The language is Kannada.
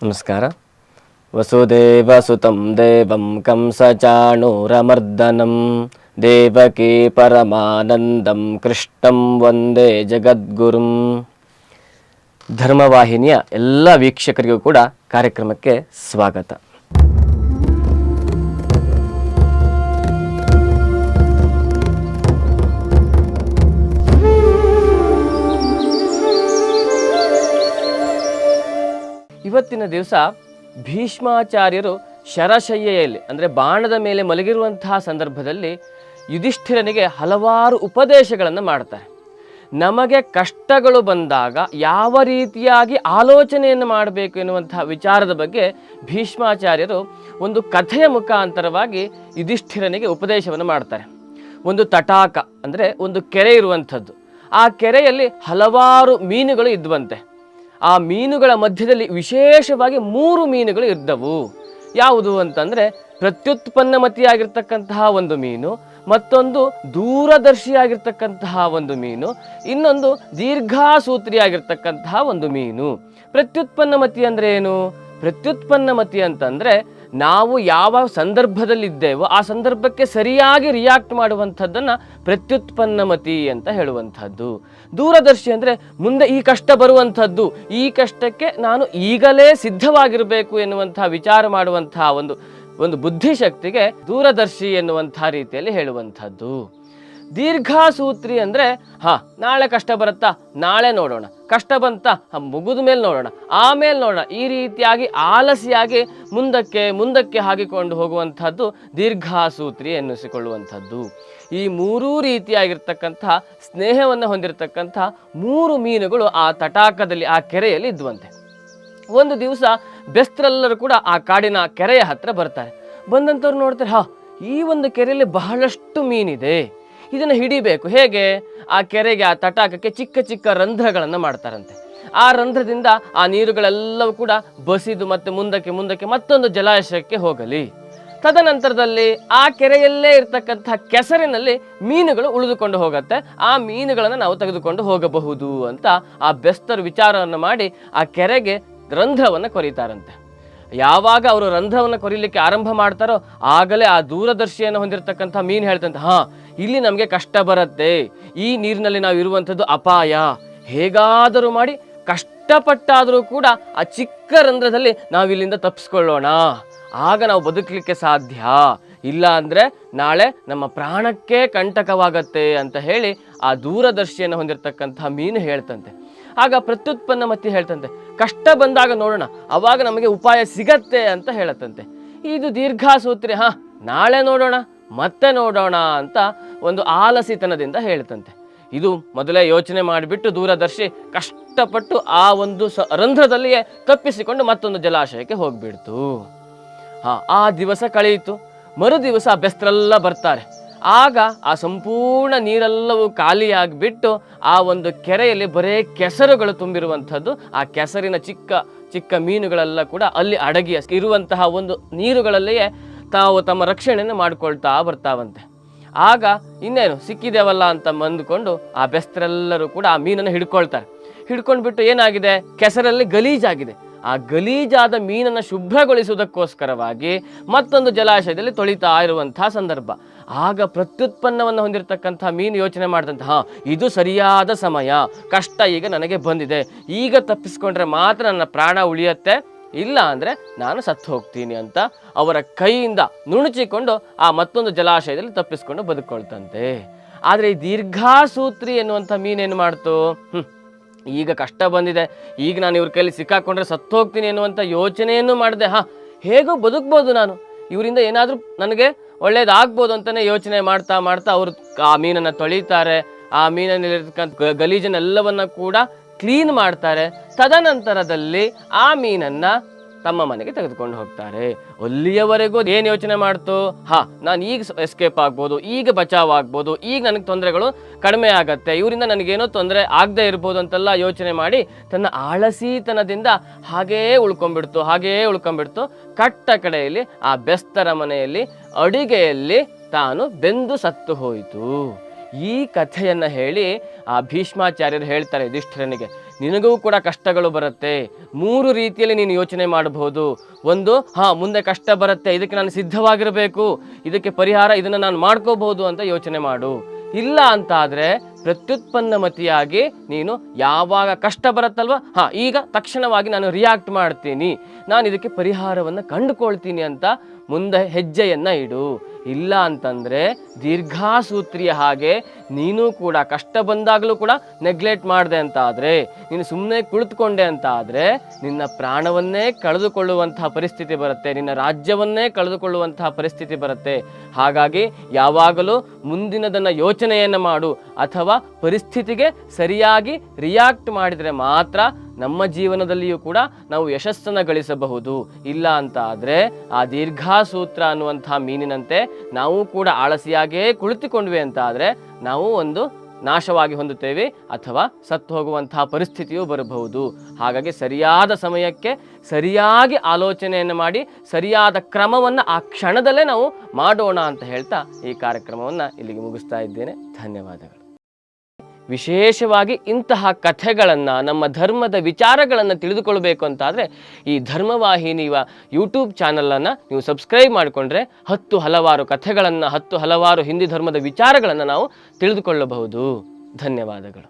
ನಮಸ್ಕಾರ. ವಸುದೇವಸುತಂ ದೇವಂ ಕಂಸಚಾಣೂರಮರ್ದನಂ ದೇವಕೀ ಪರಮಾನಂದಂ ಕೃಷ್ಣಂ ವಂದೇ ಜಗದ್ಗುರುಂ. ಧರ್ಮವಾಹಿನಿಯ ಎಲ್ಲ ವೀಕ್ಷಕರಿಗೂ ಕೂಡ ಕಾರ್ಯಕ್ರಮಕ್ಕೆ ಸ್ವಾಗತ. ಇವತ್ತಿನ ದಿವಸ ಭೀಷ್ಮಾಚಾರ್ಯರು ಶರಶಯ್ಯೆಯಲ್ಲಿ ಅಂದರೆ ಬಾಣದ ಮೇಲೆ ಮಲಗಿರುವಂತಹ ಸಂದರ್ಭದಲ್ಲಿ ಯುಧಿಷ್ಠಿರನಿಗೆ ಹಲವಾರು ಉಪದೇಶಗಳನ್ನು ಮಾಡ್ತಾರೆ. ನಮಗೆ ಕಷ್ಟಗಳು ಬಂದಾಗ ಯಾವ ರೀತಿಯಾಗಿ ಆಲೋಚನೆಯನ್ನು ಮಾಡಬೇಕು ಎನ್ನುವಂತಹ ವಿಚಾರದ ಬಗ್ಗೆ ಭೀಷ್ಮಾಚಾರ್ಯರು ಒಂದು ಕಥೆಯ ಮುಖಾಂತರವಾಗಿ ಯುಧಿಷ್ಠಿರನಿಗೆ ಉಪದೇಶವನ್ನು ಮಾಡ್ತಾರೆ. ಒಂದು ತಟಾಕ ಅಂದರೆ ಒಂದು ಕೆರೆ ಇರುವಂಥದ್ದು. ಆ ಕೆರೆಯಲ್ಲಿ ಹಲವಾರು ಮೀನುಗಳು ಇದ್ವಂತೆ. ಆ ಮೀನುಗಳ ಮಧ್ಯದಲ್ಲಿ ವಿಶೇಷವಾಗಿ 3 ಮೀನುಗಳು ಇದ್ದವು. ಯಾವುದು ಅಂತಂದರೆ ಪ್ರತ್ಯುತ್ಪನ್ನಮತಿಯಾಗಿರ್ತಕ್ಕಂತಹ ಒಂದು ಮೀನು, ಮತ್ತೊಂದು ದೂರದರ್ಶಿಯಾಗಿರ್ತಕ್ಕಂತಹ ಒಂದು ಮೀನು, ಇನ್ನೊಂದು ದೀರ್ಘಾಸೂತ್ರಿಯಾಗಿರ್ತಕ್ಕಂತಹ ಒಂದು ಮೀನು. ಪ್ರತ್ಯುತ್ಪನ್ನಮತಿ ಅಂದರೆ ಏನು? ಪ್ರತ್ಯುತ್ಪನ್ನಮತಿ ಅಂತಂದರೆ ನಾವು ಯಾವ ಸಂದರ್ಭದಲ್ಲಿದ್ದೇವೋ ಆ ಸಂದರ್ಭಕ್ಕೆ ಸರಿಯಾಗಿ ರಿಯಾಕ್ಟ್ ಮಾಡುವಂಥದ್ದನ್ನು ಪ್ರತ್ಯುತ್ಪನ್ನಮತಿ ಅಂತ ಹೇಳುವಂಥದ್ದು. ದೂರದರ್ಶಿ ಅಂದರೆ ಮುಂದೆ ಈ ಕಷ್ಟ ಬರುವಂಥದ್ದು, ಈ ಕಷ್ಟಕ್ಕೆ ನಾನು ಈಗಲೇ ಸಿದ್ಧವಾಗಿರಬೇಕು ಎನ್ನುವಂಥ ವಿಚಾರ ಮಾಡುವಂತಹ ಒಂದು ಬುದ್ಧಿಶಕ್ತಿಗೆ ದೂರದರ್ಶಿ ಎನ್ನುವಂಥ ರೀತಿಯಲ್ಲಿ ಹೇಳುವಂಥದ್ದು. ದೀರ್ಘಾಸೂತ್ರಿ ಅಂದರೆ ನಾಳೆ ಕಷ್ಟ ಬರುತ್ತಾ, ನಾಳೆ ನೋಡೋಣ, ಕಷ್ಟ ಬಂತ ಮುಗಿದ ಮೇಲೆ ನೋಡೋಣ, ಆಮೇಲೆ ನೋಡೋಣ, ಈ ರೀತಿಯಾಗಿ ಆಲಸಿಯಾಗಿ ಮುಂದಕ್ಕೆ ಹಾಕಿಕೊಂಡು ಹೋಗುವಂಥದ್ದು ದೀರ್ಘಾಸೂತ್ರಿ ಎನ್ನಿಸಿಕೊಳ್ಳುವಂಥದ್ದು. ಈ 3 ರೀತಿಯಾಗಿರ್ತಕ್ಕಂತಹ ಸ್ನೇಹವನ್ನು ಹೊಂದಿರತಕ್ಕಂತಹ 3 ಮೀನುಗಳು ಆ ತಟಾಕದಲ್ಲಿ, ಆ ಕೆರೆಯಲ್ಲಿ ಇದ್ವಂತೆ. ಒಂದು ದಿವಸ ಬೆಸ್ತರೆಲ್ಲರೂ ಕೂಡ ಆ ಕಾಡಿನ ಕೆರೆಯ ಹತ್ರ ಬರ್ತಾರೆ. ಬಂದಂಥವ್ರು ನೋಡ್ತಾರೆ, ಈ ಒಂದು ಕೆರೆಯಲ್ಲಿ ಬಹಳಷ್ಟು ಮೀನಿದೆ, ಇದನ್ನು ಹಿಡಿಬೇಕು. ಹೇಗೆ? ಆ ಕೆರೆಗೆ, ಆ ತಟಾಕಕ್ಕೆ ಚಿಕ್ಕ ಚಿಕ್ಕ ರಂಧ್ರಗಳನ್ನು ಮಾಡ್ತಾರಂತೆ. ಆ ರಂಧ್ರದಿಂದ ಆ ನೀರುಗಳೆಲ್ಲವೂ ಕೂಡ ಬಸಿದು ಮುಂದಕ್ಕೆ ಮತ್ತೊಂದು ಜಲಾಶಯಕ್ಕೆ ಹೋಗಲಿ. ತದನಂತರದಲ್ಲಿ ಆ ಕೆರೆಯಲ್ಲೇ ಇರ್ತಕ್ಕಂಥ ಕೆಸರಿನಲ್ಲಿ ಮೀನುಗಳು ಉಳಿದುಕೊಂಡು ಹೋಗುತ್ತೆ. ಆ ಮೀನುಗಳನ್ನು ನಾವು ತೆಗೆದುಕೊಂಡು ಹೋಗಬಹುದು ಅಂತ ಆ ಬೆಸ್ತರು ವಿಚಾರವನ್ನು ಮಾಡಿ ಆ ಕೆರೆಗೆ ರಂಧ್ರವನ್ನು ಕೊರೀತಾರಂತೆ. ಯಾವಾಗ ಅವರು ರಂಧ್ರವನ್ನು ಕೊರಿಲಿಕ್ಕೆ ಆರಂಭ ಮಾಡ್ತಾರೋ ಆಗಲೇ ಆ ದೂರದರ್ಶಿಯನ್ನು ಹೊಂದಿರತಕ್ಕಂಥ ಮೀನು ಹೇಳ್ತಂತೆ, ಇಲ್ಲಿ ನಮಗೆ ಕಷ್ಟ ಬರುತ್ತೆ, ಈ ನೀರಿನಲ್ಲಿ ನಾವು ಇರುವಂಥದ್ದು ಅಪಾಯ, ಹೇಗಾದರೂ ಮಾಡಿ ಕಷ್ಟಪಟ್ಟಾದರೂ ಕೂಡ ಆ ಚಿಕ್ಕ ರಂಧ್ರದಲ್ಲಿ ನಾವು ಇಲ್ಲಿಂದ ತಪ್ಪಿಸ್ಕೊಳ್ಳೋಣ, ಆಗ ನಾವು ಬದುಕಲಿಕ್ಕೆ ಸಾಧ್ಯ, ಇಲ್ಲ ಅಂದರೆ ನಾಳೆ ನಮ್ಮ ಪ್ರಾಣಕ್ಕೆ ಕಂಟಕವಾಗತ್ತೆ ಅಂತ ಹೇಳಿ ಆ ದೂರದರ್ಶಿಯನ್ನು ಹೊಂದಿರತಕ್ಕಂಥ ಮೀನು ಹೇಳ್ತಂತೆ. ಆಗ ಪ್ರತ್ಯುತ್ಪನ್ನಮತಿ ಹೇಳ್ತಂತೆ, ಕಷ್ಟ ಬಂದಾಗ ನೋಡೋಣ, ಅವಾಗ ನಮಗೆ ಉಪಾಯ ಸಿಗತ್ತೆ ಅಂತ ಹೇಳತ್ತಂತೆ. ಇದು ದೀರ್ಘಾಸೂತ್ರಿ, ನಾಳೆ ನೋಡೋಣ, ಮತ್ತೆ ನೋಡೋಣ ಅಂತ ಒಂದು ಆಲಸಿತನದಿಂದ ಹೇಳ್ತಂತೆ. ಇದು ಮೊದಲೇ ಯೋಚನೆ ಮಾಡಿಬಿಟ್ಟು ದೂರದರ್ಶಿ ಕಷ್ಟಪಟ್ಟು ಆ ಒಂದು ರಂಧ್ರದಲ್ಲಿಯೇ ತಪ್ಪಿಸಿಕೊಂಡು ಮತ್ತೊಂದು ಜಲಾಶಯಕ್ಕೆ ಹೋಗ್ಬಿಡ್ತು. ಆ ದಿವಸ ಕಳೆಯಿತು. ಮರು ದಿವಸ ಬೆಸ್ತರೆಲ್ಲ ಬರ್ತಾರೆ. ಆಗ ಆ ಸಂಪೂರ್ಣ ನೀರೆಲ್ಲವೂ ಖಾಲಿಯಾಗಿಬಿಟ್ಟು ಆ ಒಂದು ಕೆರೆಯಲ್ಲಿ ಬರೇ ಕೆಸರುಗಳು ತುಂಬಿರುವಂಥದ್ದು. ಆ ಕೆಸರಿನ ಚಿಕ್ಕ ಚಿಕ್ಕ ಮೀನುಗಳೆಲ್ಲ ಕೂಡ ಅಲ್ಲಿ ಅಡಗಿ ಇರುವಂತಹ ಒಂದು ನೀರುಗಳಲ್ಲಿಯೇ ತಾವು ತಮ್ಮ ರಕ್ಷಣೆಯನ್ನು ಮಾಡಿಕೊಳ್ತಾ ಬರ್ತಾವಂತೆ. ಆಗ ಇನ್ನೇನು ಸಿಕ್ಕಿದೇವಲ್ಲ ಅಂತ ಅಂದುಕೊಂಡು ಆ ಬೆಸ್ತರೆಲ್ಲರೂ ಕೂಡ ಆ ಮೀನನ್ನು ಹಿಡ್ಕೊಳ್ತಾರೆ. ಹಿಡ್ಕೊಂಡ್ಬಿಟ್ಟು ಏನಾಗಿದೆ, ಕೆಸರಲ್ಲಿ ಗಲೀಜಾಗಿದೆ. ಆ ಗಲೀಜಾದ ಮೀನನ್ನು ಶುಭ್ರಗೊಳಿಸುವುದಕ್ಕೋಸ್ಕರವಾಗಿ ಮತ್ತೊಂದು ಜಲಾಶಯದಲ್ಲಿ ತೊಳಿತಾ ಇರುವಂತಹ ಸಂದರ್ಭ. ಆಗ ಪ್ರತ್ಯುತ್ಪನ್ನವನ್ನು ಹೊಂದಿರತಕ್ಕಂಥ ಮೀನು ಯೋಚನೆ ಮಾಡಿದಂತಹ, ಇದು ಸರಿಯಾದ ಸಮಯ, ಕಷ್ಟ ಈಗ ನನಗೆ ಬಂದಿದೆ, ಈಗ ತಪ್ಪಿಸ್ಕೊಂಡ್ರೆ ಮಾತ್ರ ನನ್ನ ಪ್ರಾಣ ಉಳಿಯತ್ತೆ, ಇಲ್ಲ ಅಂದರೆ ನಾನು ಸತ್ತು ಹೋಗ್ತೀನಿ ಅಂತ ಅವರ ಕೈಯಿಂದ ನುಣುಚಿಕೊಂಡು ಆ ಮತ್ತೊಂದು ಜಲಾಶಯದಲ್ಲಿ ತಪ್ಪಿಸ್ಕೊಂಡು ಬದುಕೊಳ್ತಂತೆ. ಆದರೆ ಈ ದೀರ್ಘಾಸೂತ್ರಿ ಎನ್ನುವಂಥ ಮೀನೇನು ಮಾಡ್ತು, ಈಗ ಕಷ್ಟ ಬಂದಿದೆ, ಈಗ ನಾನು ಇವ್ರ ಕೈಯಲ್ಲಿ ಸಿಕ್ಕಾಕೊಂಡ್ರೆ ಸತ್ತು ಹೋಗ್ತೀನಿ ಎನ್ನುವಂಥ ಯೋಚನೆಯನ್ನು ಮಾಡಿದೆ. ಹೇಗೋ ಬದುಕ್ಬೋದು, ನಾನು ಇವರಿಂದ ಏನಾದರೂ ನನಗೆ ಒಳ್ಳೇದಾಗ್ಬೋದು ಅಂತಲೇ ಯೋಚನೆ ಮಾಡ್ತಾ ಅವರು ಆ ಮೀನನ್ನು ತೊಳಿತಾರೆ. ಆ ಮೀನಲ್ಲಿರ್ತಕ್ಕಂಥ ಗಲೀಜನ್ನೆಲ್ಲವನ್ನ ಕೂಡ ಕ್ಲೀನ್ ಮಾಡ್ತಾರೆ. ತದನಂತರದಲ್ಲಿ ಆ ಮೀನನ್ನು ತಮ್ಮ ಮನೆಗೆ ತೆಗೆದುಕೊಂಡು ಹೋಗ್ತಾರೆ. ಅಲ್ಲಿಯವರೆಗೂ ಏನು ಯೋಚನೆ ಮಾಡ್ತು, ನಾನು ಈಗ ಎಸ್ಕೇಪ್ ಆಗ್ಬೋದು, ಈಗ ಬಚಾವ್ ಆಗ್ಬೋದು, ಈಗ ನನಗೆ ತೊಂದರೆಗಳು ಕಡಿಮೆ ಆಗತ್ತೆ, ಇವರಿಂದ ನನಗೇನೋ ತೊಂದರೆ ಆಗದೆ ಇರ್ಬೋದು ಅಂತೆಲ್ಲ ಯೋಚನೆ ಮಾಡಿ ತನ್ನ ಆಳಸೀತನದಿಂದ ಹಾಗೇ ಉಳ್ಕೊಂಡ್ಬಿಡ್ತು. ಕಟ್ಟ ಕಡೆಯಲ್ಲಿ ಆ ಬೆಸ್ತರ ಮನೆಯಲ್ಲಿ ಅಡಿಗೆಯಲ್ಲಿ ತಾನು ಬೆಂದು ಸತ್ತು ಹೋಯಿತು. ಈ ಕಥೆಯನ್ನು ಹೇಳಿ ಆ ಭೀಷ್ಮಾಚಾರ್ಯರು ಹೇಳ್ತಾರೆ ಯುಧಿಷ್ಠಿರನಿಗೆ, ನಿನಗೂ ಕೂಡ ಕಷ್ಟಗಳು ಬರುತ್ತೆ. 3 ರೀತಿಯಲ್ಲಿ ನೀನು ಯೋಚನೆ ಮಾಡಬಹುದು. ಒಂದು, ಮುಂದೆ ಕಷ್ಟ ಬರುತ್ತೆ, ಇದಕ್ಕೆ ನಾನು ಸಿದ್ಧವಾಗಿರಬೇಕು, ಇದಕ್ಕೆ ಪರಿಹಾರ ಇದನ್ನು ನಾನು ಮಾಡ್ಕೋಬಹುದು ಅಂತ ಯೋಚನೆ ಮಾಡು. ಇಲ್ಲ ಅಂತ ಆದರೆ ಪ್ರತ್ಯುತ್ಪನ್ನಮತಿಯಾಗಿ ನೀನು ಯಾವಾಗ ಕಷ್ಟ ಬರುತ್ತಲ್ವ, ಈಗ ತಕ್ಷಣವಾಗಿ ನಾನು ರಿಯಾಕ್ಟ್ ಮಾಡ್ತೀನಿ, ನಾನು ಇದಕ್ಕೆ ಪರಿಹಾರವನ್ನು ಕಂಡುಕೊಳ್ತೀನಿ ಅಂತ ಮುಂದೆ ಹೆಜ್ಜೆಯನ್ನು ಇಡು. ಇಲ್ಲ ಅಂತಂದರೆ ದೀರ್ಘಾಸೂತ್ರಿಯ ಹಾಗೆ ನೀನು ಕೂಡ ಕಷ್ಟ ಬಂದಾಗಲೂ ಕೂಡ ನೆಗ್ಲೆಕ್ಟ್ ಮಾಡಿದೆ ಅಂತ ಆದರೆ, ನೀನು ಸುಮ್ಮನೆ ಕುಳಿತುಕೊಂಡೆ ಅಂತ ಆದರೆ ನಿನ್ನ ಪ್ರಾಣವನ್ನೇ ಕಳೆದುಕೊಳ್ಳುವಂತಹ ಪರಿಸ್ಥಿತಿ ಬರುತ್ತೆ, ನಿನ್ನ ರಾಜ್ಯವನ್ನೇ ಕಳೆದುಕೊಳ್ಳುವಂತಹ ಪರಿಸ್ಥಿತಿ ಬರುತ್ತೆ. ಹಾಗಾಗಿ ಯಾವಾಗಲೂ ಮುಂದಿನದನ್ನು ಯೋಚನೆಯನ್ನು ಮಾಡು, ಅಥವಾ ಪರಿಸ್ಥಿತಿಗೆ ಸರಿಯಾಗಿ ರಿಯಾಕ್ಟ್ ಮಾಡಿದರೆ ಮಾತ್ರ ನಮ್ಮ ಜೀವನದಲ್ಲಿಯೂ ಕೂಡ ನಾವು ಯಶಸ್ಸನ್ನು ಗಳಿಸಬಹುದು. ಇಲ್ಲ ಅಂತ ಆದರೆ ಆ ದೀರ್ಘಾಸೂತ್ರ ಅನ್ನುವಂಥ ಮೀನಿನಂತೆ ನಾವು ಕೂಡ ಆಳಸಿಯಾಗೇ ಕುಳಿತುಕೊಂಡ್ವಿ ಅಂತ ಆದರೆ ನಾವು ಒಂದು ನಾಶವಾಗಿ ಹೊಂದುತ್ತೇವೆ, ಅಥವಾ ಸತ್ತು ಹೋಗುವಂತಹ ಪರಿಸ್ಥಿತಿಯೂ ಬರಬಹುದು. ಹಾಗಾಗಿ ಸರಿಯಾದ ಸಮಯಕ್ಕೆ ಸರಿಯಾಗಿ ಆಲೋಚನೆಯನ್ನು ಮಾಡಿ ಸರಿಯಾದ ಕ್ರಮವನ್ನು ಆ ಕ್ಷಣದಲ್ಲೇ ನಾವು ಮಾಡೋಣ ಅಂತ ಹೇಳ್ತಾ ಈ ಕಾರ್ಯಕ್ರಮವನ್ನು ಇಲ್ಲಿಗೆ ಮುಗಿಸ್ತಾ ಇದ್ದೇನೆ. ಧನ್ಯವಾದಗಳು. ವಿಶೇಷವಾಗಿ ಇಂತಹ ಕಥೆಗಳನ್ನು, ನಮ್ಮ ಧರ್ಮದ ವಿಚಾರಗಳನ್ನು ತಿಳಿದುಕೊಳ್ಬೇಕು ಅಂತಾದರೆ ಈ ಧರ್ಮವಾಹಿನಿಯ ಯೂಟ್ಯೂಬ್ ಚಾನಲನ್ನು ನೀವು ಸಬ್ಸ್ಕ್ರೈಬ್ ಮಾಡಿಕೊಂಡ್ರೆ 10 ಹಲವಾರು ಕಥೆಗಳನ್ನು, 10 ಹಲವಾರು ಹಿಂದೂ ಧರ್ಮದ ವಿಚಾರಗಳನ್ನು ನಾವು ತಿಳಿದುಕೊಳ್ಳಬಹುದು. ಧನ್ಯವಾದಗಳು.